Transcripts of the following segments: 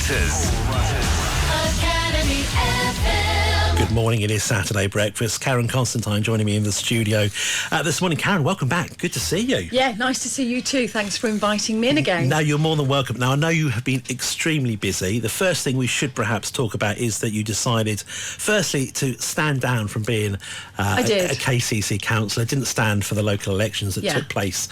Rutters. Academy FM. Good morning, it is Saturday Breakfast. Karen Constantine joining me in the studio this morning. Karen, welcome back. Good to see you. Yeah, nice to see you too. Thanks for inviting me in again. No, you're more than welcome. Now, I know you have been extremely busy. The first thing we should perhaps talk about is that you decided, firstly, to stand down from being a KCC councillor. Didn't stand for the local elections that took place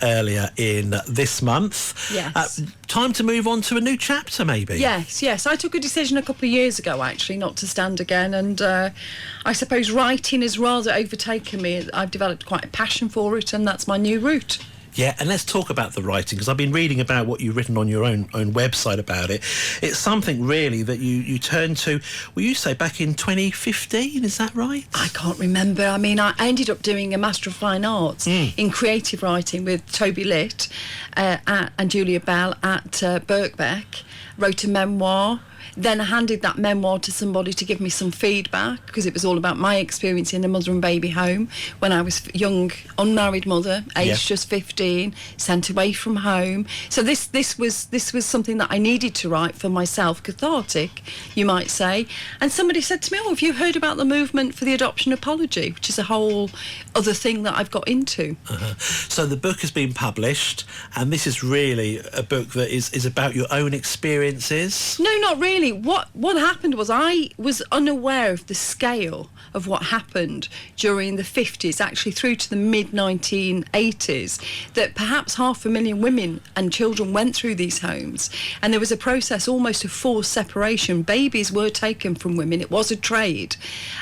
earlier in this month. Yes. Time to move on to a new chapter, maybe? Yes. I took a decision a couple of years ago, actually, not to stand again. And I suppose writing has rather overtaken me. I've developed quite a passion for it, and that's my new route. Yeah, and let's talk about the writing, because I've been reading about what you've written on your own website about it. It's something really that you turned to, well, you say back in 2015, is that right? I can't remember. I mean, I ended up doing a Master of Fine Arts in creative writing with Toby Litt and Julia Bell at Birkbeck. Wrote a memoir. Then I handed that memoir to somebody to give me some feedback, because it was all about my experience in a mother and baby home when I was young, unmarried mother, aged just 15, sent away from home. So this was something that I needed to write for myself, cathartic, you might say. And somebody said to me, "Oh, have you heard about the movement for the adoption apology?" which is a whole other thing that I've got into. So the book has been published, and this is really a book that is about your own experiences? No, not really. What happened was I was unaware of the scale of what happened during the 50s, actually through to the mid-1980s, that perhaps 500,000 women and children went through these homes, and there was a process almost of forced separation. Babies were taken from women. It was a trade.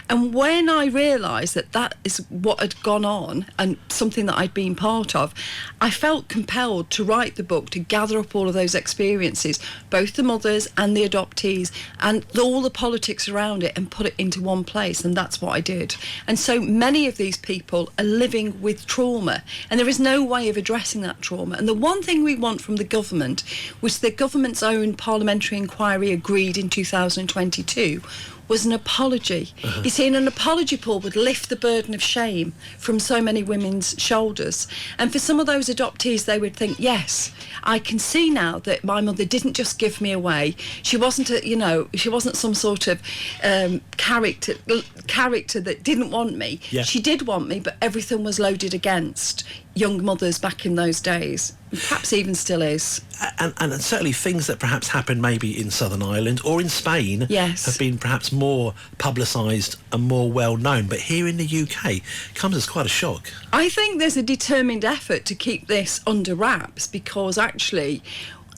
And when I realised that that is what had gone on and something that I'd been part of, I felt compelled to write the book, to gather up all of those experiences, both the mothers and the adoptees, and all the politics around it, and put it into one place. And that's what I did. And so many of these people are living with trauma, and there is no way of addressing that trauma. And the one thing we want from the government, which the government's own parliamentary inquiry agreed in 2022, was an apology. You see, an apology, Paul, would lift the burden of shame from so many women's shoulders. And for some of those adoptees, they would think, yes, I can see now that my mother didn't just give me away. She wasn't she wasn't some sort of character that didn't want me. Yeah. She did want me, but everything was loaded against young mothers back in those days. Perhaps even still is. And certainly things that perhaps happened maybe in Southern Ireland or in Spain have been perhaps more publicised and more well known. But here in the UK, comes as quite a shock. I think there's a determined effort to keep this under wraps, because actually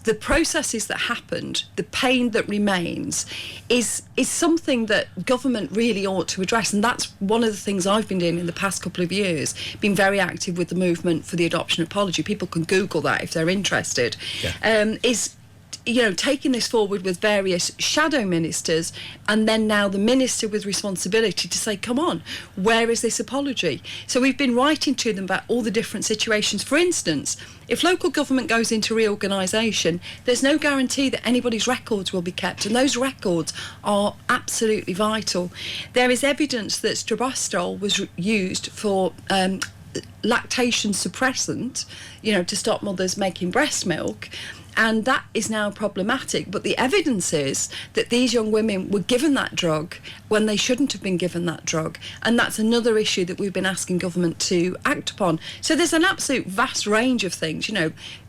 the processes that happened, the pain that remains, is something that government really ought to address. And that's one of the things I've been doing in the past couple of years, been very active with the movement for the adoption apology. People can Google that if they're interested. Is taking this forward with various shadow ministers, and then now the minister with responsibility to say, come on, where is this apology? So we've been writing to them about all the different situations. For instance, if local government goes into reorganisation, there's no guarantee that anybody's records will be kept, and those records are absolutely vital. There is evidence that strobistrol was used for lactation suppressant, to stop mothers making breast milk. And that is now problematic. But the evidence is that these young women were given that drug when they shouldn't have been given that drug. And that's another issue that we've been asking government to act upon. So there's an absolute vast range of things.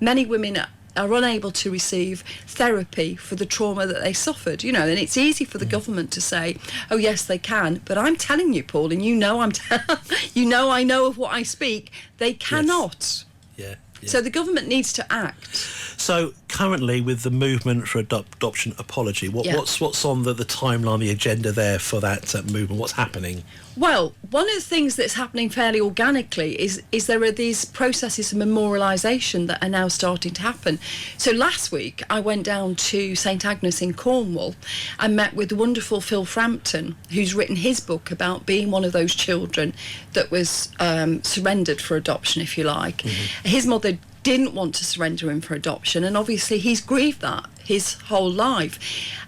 Many women are unable to receive therapy for the trauma that they suffered, and it's easy for the government to say, oh yes, they can, but I'm telling you, Paul, and I know of what I speak, they cannot. Yes. Yeah. So the government needs to act. So currently, with the movement for adoption apology, what's on the timeline, the agenda there for that movement? What's happening? Well, one of the things that's happening fairly organically is there are these processes of memorialisation that are now starting to happen. So last week I went down to St Agnes in Cornwall and met with the wonderful Phil Frampton, who's written his book about being one of those children that was surrendered for adoption, if you like. His mother didn't want to surrender him for adoption, and obviously he's grieved that his whole life.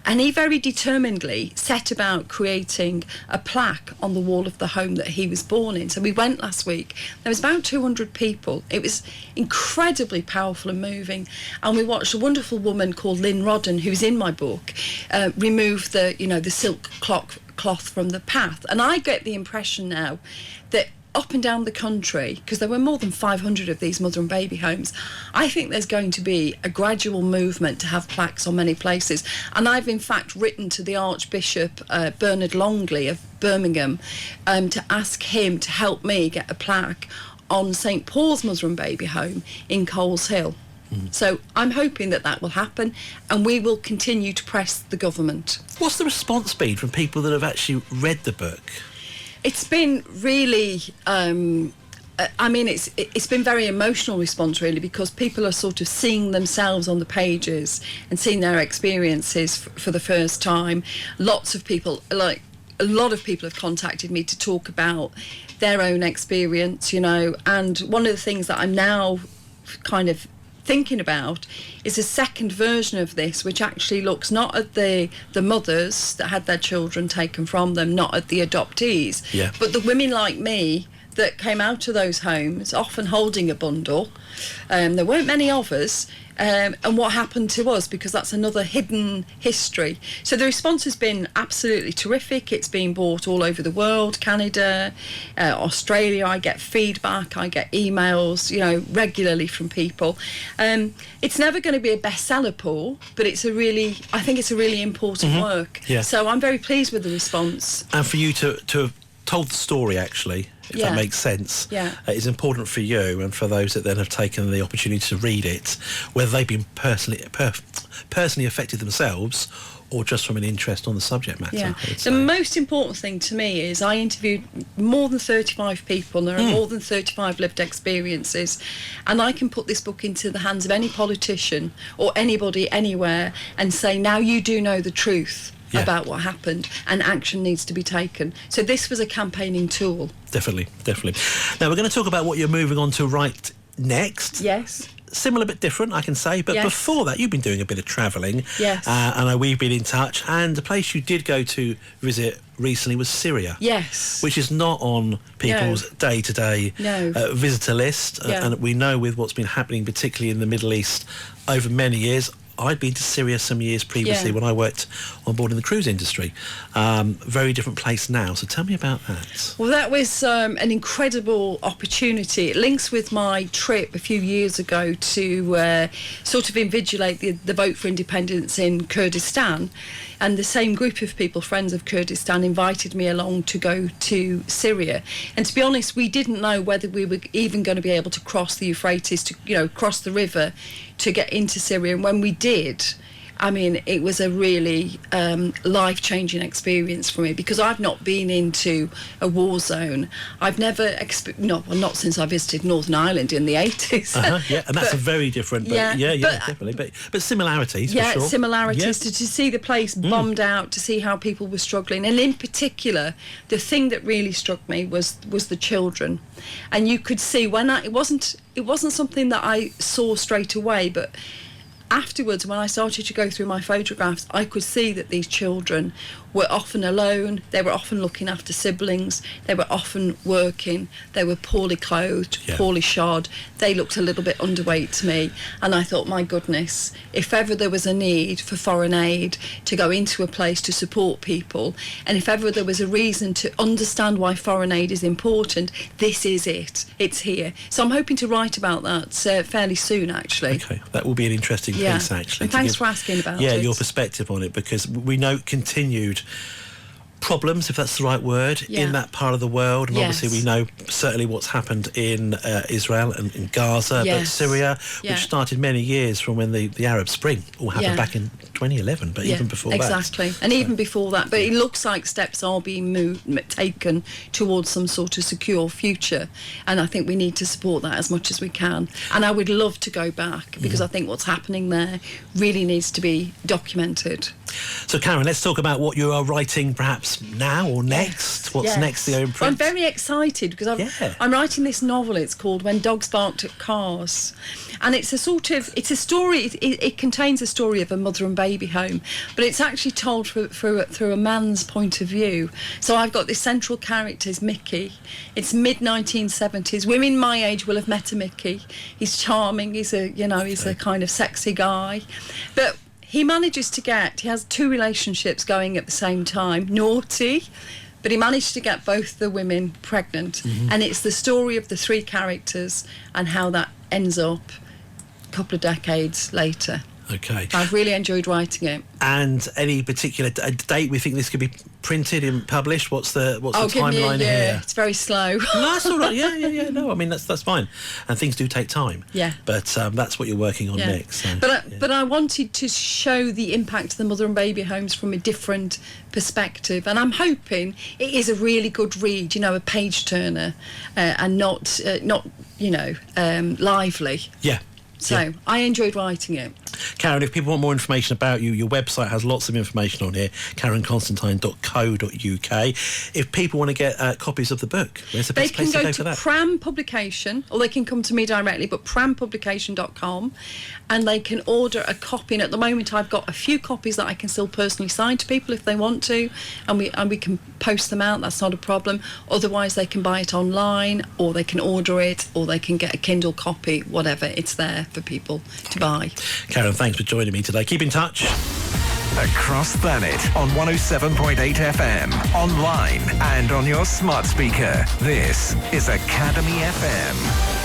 And he very determinedly set about creating a plaque on the wall of the home that he was born in. So we went last week. There was about 200 people. It was incredibly powerful and moving. And we watched a wonderful woman called Lynn Rodden, who's in my book, remove the silk cloth from the path. And I get the impression now that up and down the country, because there were more than 500 of these mother and baby homes, I think there's going to be a gradual movement to have plaques on many places. And I've in fact written to the Archbishop Bernard Longley of Birmingham to ask him to help me get a plaque on St Paul's Mother and Baby Home in Coles Hill. So I'm hoping that will happen, and we will continue to press the government. What's the response been from people that have actually read the book? It's been really, it's been very emotional response, really, because people are sort of seeing themselves on the pages and seeing their experiences for the first time. Lots of people, like a lot of people have contacted me to talk about their own experience, and one of the things that I'm now kind of thinking about is a second version of this, which actually looks not at the mothers that had their children taken from them, not at the adoptees, but the women like me that came out of those homes, often holding a bundle. There weren't many of us, and what happened to us, because that's another hidden history. So the response has been absolutely terrific. It's been bought all over the world, Canada, Australia. I get feedback, I get emails, regularly from people. It's never going to be a bestseller, Paul, but I think it's a really important work. Yeah. So I'm very pleased with the response. And for you to have told the story, actually, if that makes sense, is important for you and for those that then have taken the opportunity to read it, whether they've been personally affected themselves or just from an interest on the subject matter. Yeah. The most important thing to me is I interviewed more than 35 people. There are more than 35 lived experiences, and I can put this book into the hands of any politician or anybody anywhere and say, now you do know the truth about what happened, and action needs to be taken. So this was a campaigning tool. Definitely. Now we're going to talk about what you're moving on to right next. Yes. Similar but different, I can say, but before that you've been doing a bit of travelling. Yes. I know we've been in touch, and the place you did go to visit recently was Syria. Yes. Which is not on people's day-to-day visitor list, and we know with what's been happening, particularly in the Middle East over many years. I'd been to Syria some years previously when I worked on board in the cruise industry. Very different place now. So tell me about that. Well, that was an incredible opportunity. It links with my trip a few years ago to sort of invigilate the vote for independence in Kurdistan. And the same group of people, Friends of Kurdistan, invited me along to go to Syria. And to be honest, we didn't know whether we were even going to be able to cross the Euphrates, to cross the river to get into Syria. And when we did, I mean, it was a really life-changing experience for me, because I've not been into a war zone. I've never, not since I visited Northern Ireland in the 80s. And that's a very different, definitely. But similarities, for sure. Similarities, to see the place bombed out, to see how people were struggling. And in particular, the thing that really struck me was the children. And you could see it wasn't something that I saw straight away, but afterwards, when I started to go through my photographs, I could see that these children were often alone, they were often looking after siblings, they were often working, they were poorly clothed, poorly shod, they looked a little bit underweight to me, and I thought, my goodness, if ever there was a need for foreign aid to go into a place to support people, and if ever there was a reason to understand why foreign aid is important, this is it. It's here. So I'm hoping to write about that fairly soon, actually. Okay, that will be an interesting piece, actually. And thanks for asking about it. Yeah, your perspective on it, because we know continued problems, if that's the right word, in that part of the world, and obviously we know certainly what's happened in Israel and in Gaza, but Syria, which started many years from when the Arab Spring all happened back in 2011, but even before that. And even before that, but it looks like steps are being taken towards some sort of secure future, and I think we need to support that as much as we can. And I would love to go back, because I think what's happening there really needs to be documented. So, Karen, let's talk about what you are writing perhaps now or next. What's next to go in print? Well, I'm very excited because I'm writing this novel. It's called When Dogs Barked at Cars. And it's a story, it contains a story of a mother and baby home, but it's actually told through a man's point of view. So I've got this central character, is Mickey. It's mid-1970s. Women my age will have met a Mickey. He's charming, he's a kind of sexy guy. But he has 2 relationships going at the same time. Naughty, but he managed to get both the women pregnant. And it's the story of the 3 characters and how that ends up a couple of decades later. Okay. I've really enjoyed writing it. And any particular date we think this could be printed and published? What's the give me a timeline year. here? It's very slow. No, that's all right. Yeah. No, I mean that's fine. And things do take time. Yeah. But that's what you're working on next. So, but I wanted to show the impact of the mother and baby homes from a different perspective, and I'm hoping it is a really good read. A page turner, and not lively. Yeah. So I enjoyed writing it. Karen, if people want more information about you, your website has lots of information on here, karenconstantine.co.uk. If people want to get copies of the book, where's the best place to go for that? They can go to Pram Publication, or they can come to me directly, but prampublication.com, and they can order a copy. And at the moment, I've got a few copies that I can still personally sign to people if they want to, and we can post them out. That's not a problem. Otherwise, they can buy it online, or they can order it, or they can get a Kindle copy, whatever. It's there for people to buy. Karen, thanks for joining me today. Keep in touch. Across planet on 107.8 FM, online and on your smart speaker. This is Academy FM.